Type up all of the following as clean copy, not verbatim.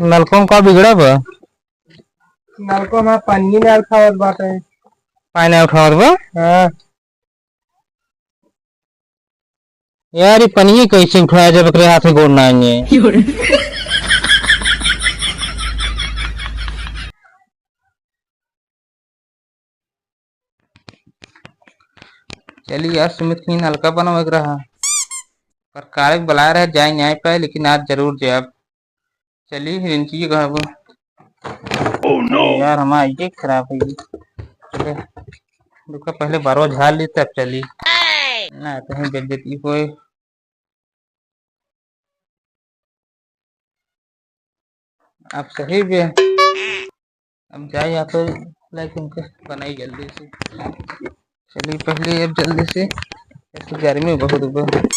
नलकों का बिगड़ा बा। नलको में पानी नहीं उठावत बाटे। पानी नहीं उठावत बा। हाँ यार ये पनिये कैसे उठाया जब एकरे हाथे गोड़ ना आएंगे। चलिए यार सुमित की नलका बना लग रहा पर काले बुला रहे जाए नहीं पाए लेकिन आज जरूर जाए। चलिए रिंची के घर यार हमारा ये खराब है। चले रुका पहले बारो झाड़ ली तब चली ना कहीं बेइज्जती कोई। अब सही भी है अब जाए या तो लेकिन बनाई जल्दी से। चलिए पहले अब जल्दी से ऐसे गर्मी बहुत ऊपर।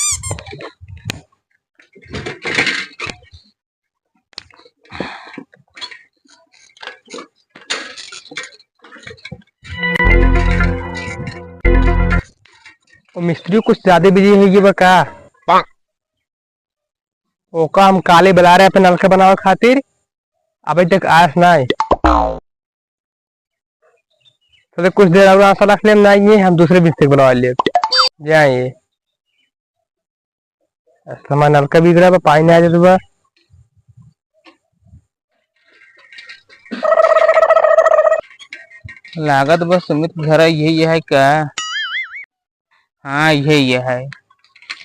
तो मिस्त्री कुछ ज्यादा बिजी है ये बका। ओका हम काले बुला रहे हैं अपने नलका बनावे खातिर अभी तक आस ना है। तो कुछ देर और आशा रख ले नहीं है हम दूसरे मिस्त्री बनवा ले जाए। हमारा नलका बिक रहा है पानी नहीं आ जाता। लागत बस सुमित घर यही है क्या। हाँ यही है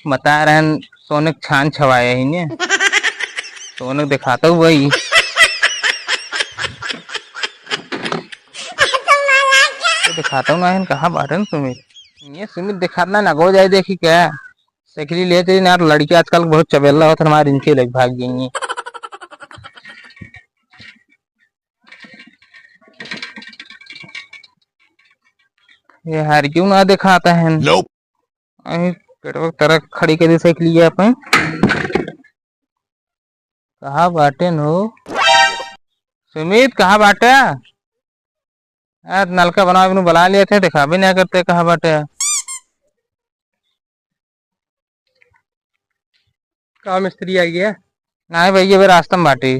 बता रहे हैं सोने छान छवाया ही ने सोने दिखाता हुआ ही। दिखाता हूँ ना कहाँ बाटन सुमित ये सुमित दिखाना ना गो जाए देखी क्या सकली लेते यार लड़की आजकल बहुत चबेला होता हमारे इनके लग भाग गई। ये हार क्यों ना दिखाता है तरह खड़ी कर सक लिया अपन कहा बाटे नो सुमित कहा बाटे यार नलका बना बुला लिए थे दिखा भी नहीं करते कहा बाटे। कहा मिस्त्री आ गया नहीं भैया वे रास्ता में बाटी।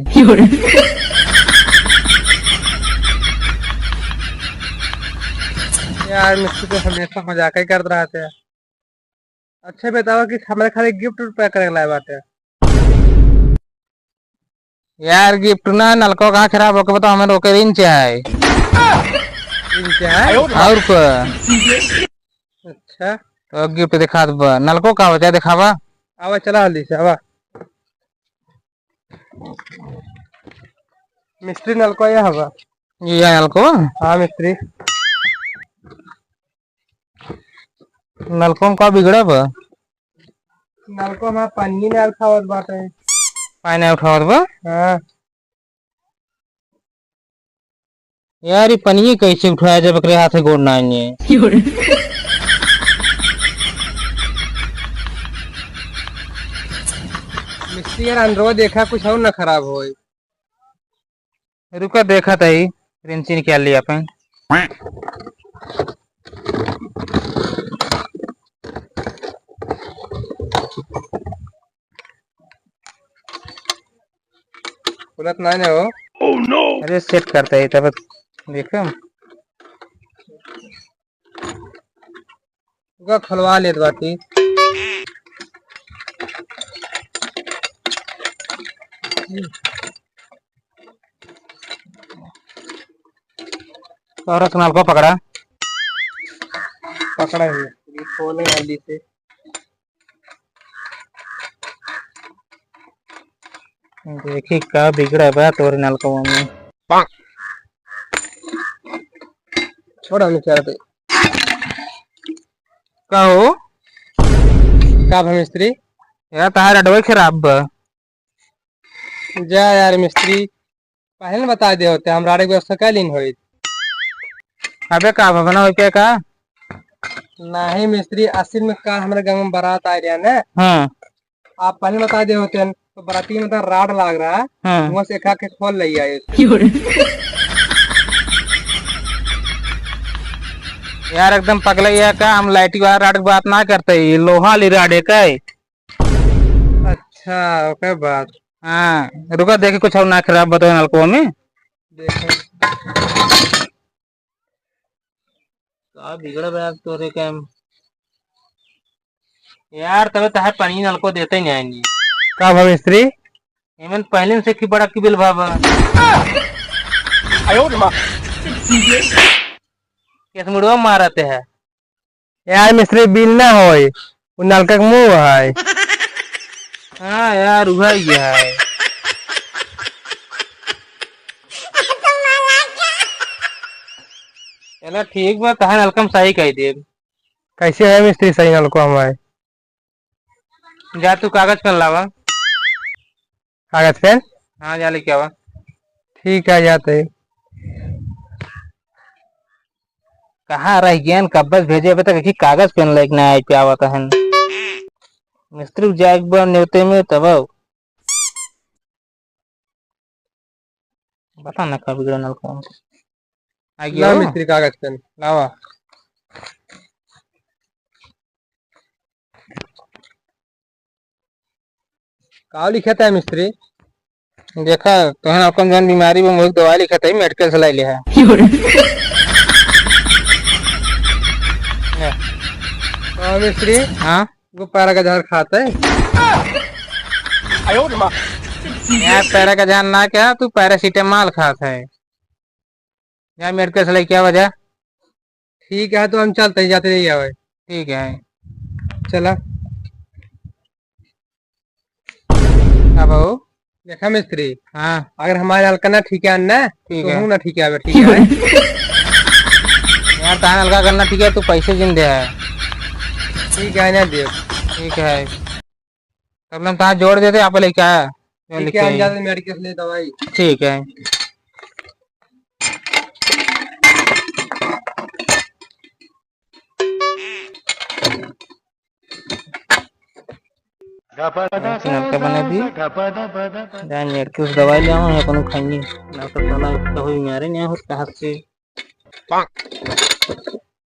यार मिस्त्री तो हमेशा मजाक ही करते रहते हैं। अच्छा बताओ कि हमारे खाली गिफ्ट पैक करे लाए बाटे। यार गिफ्ट ना नलका कहाँ खराब होकर बताओ हमें रोके रिंच है और अच्छा तो गिफ्ट दिखा दो नलको का होता है दिखावा। आवा चला हल्दी से आवा मिस्त्री नलको या हवा ये नलको। हाँ मिस्त्री नलकों का बिगड़ा बा। नलको में पानी नहीं उठावत बाटे। पानी नहीं उठावत बा। हाँ यार ये पनिये कैसे उठाया जब एकरे हाथे गोड़ ना आएंगे। मिस्त्री यार अंदर देखा कुछ और ना खराब हो। रुका देखा था ही रिंची निकाल लिया अपन। खुलत नहीं हो। oh, no. अरे सेट करता है तब देखो खुलवा ले बाती और नल को पकड़ा पकड़ा है खोले जल्दी से। देखी का बिगड़ा बा तोरे नलका में छोड़ा नहीं चाहते का हो का भाई मिस्त्री यार तार अडवे खराब बा। जा यार मिस्त्री पहले बता दे होते हमरा व्यवस्था क्या लीन हो। अबे का बना हो क्या का नहीं मिस्त्री असल में का हमारे गांव में बारात आ रहा है ना। हाँ आप पहले बता दे होते हैं तो बाराती में तो राड लाग रहा है। हाँ वहां से खा के खोल ले आए। यार एकदम पगला है का हम लाइटी वाला राड की बात ना करते लोहा ली राड है का। अच्छा ओके बात हाँ रुका देखे कुछ और ना खराब बताओ नलको में। देखो का बिगड़ बे तोरे का यार, तबे तहार पानी नलको देते ही नहीं आएंगे। का भाव मिस्त्री एमन पहले से की बड़ा की बिल बाबा केस मुड़वा मारते है। यार मिस्त्री बिल ना होई उ नलका के मुंह है। हाँ यार उहा ही है। चलो ठीक बा, तहार नलकम सही कह दे। कैसे है मिस्त्री सही नलको हमारे? जा तू कागज पेन लावा। कागज पेन? हाँ जा लेके आवा। ठीक है जाते। कहाँ रह गया कब्बस भेजे अभी तक कागज पेन लेके ना आए पे आवत है। मिस्त्री जाग बा न्योते में तब बता ना कब बिगड़ नलका आ ला गया। मिस्त्री कागज पेन लावा। का लिखा है मिस्त्री? देखा तो है अपन जन बीमारी में मुझे दवाई लिखा था मेडिकल से लाई ले है। हाँ मिस्त्री हाँ वो पैरा का झाड़ खाता है। यार पैरा का जान ना क्या तू पैरासीटामोल खाता है। यार मेडिकल से लेके आ वजह। ठीक है तो हम चलते हैं जाते नहीं आवे। ठीक है चला। अब देखा मिस्त्री हाँ अगर हमारे हल्का ना ठीक है ना ठीक तो है। हूँ ना ठीक है ठीक है। यार तान हल्का करना ठीक है, तू पैसे जिंदे है। ठीक है ना दियो। ठीक है तब हम तहाँ जोड़ देते आप लेके आया जो ठीक लिखे है हम है। जाते मेडिकल से ले दवाई। ठीक है नलका बना दी जान मेडिकल से दवाई ले आऊँ अपन खाएंगे ना तो साला कभी मारे नहीं हो कहाँ से।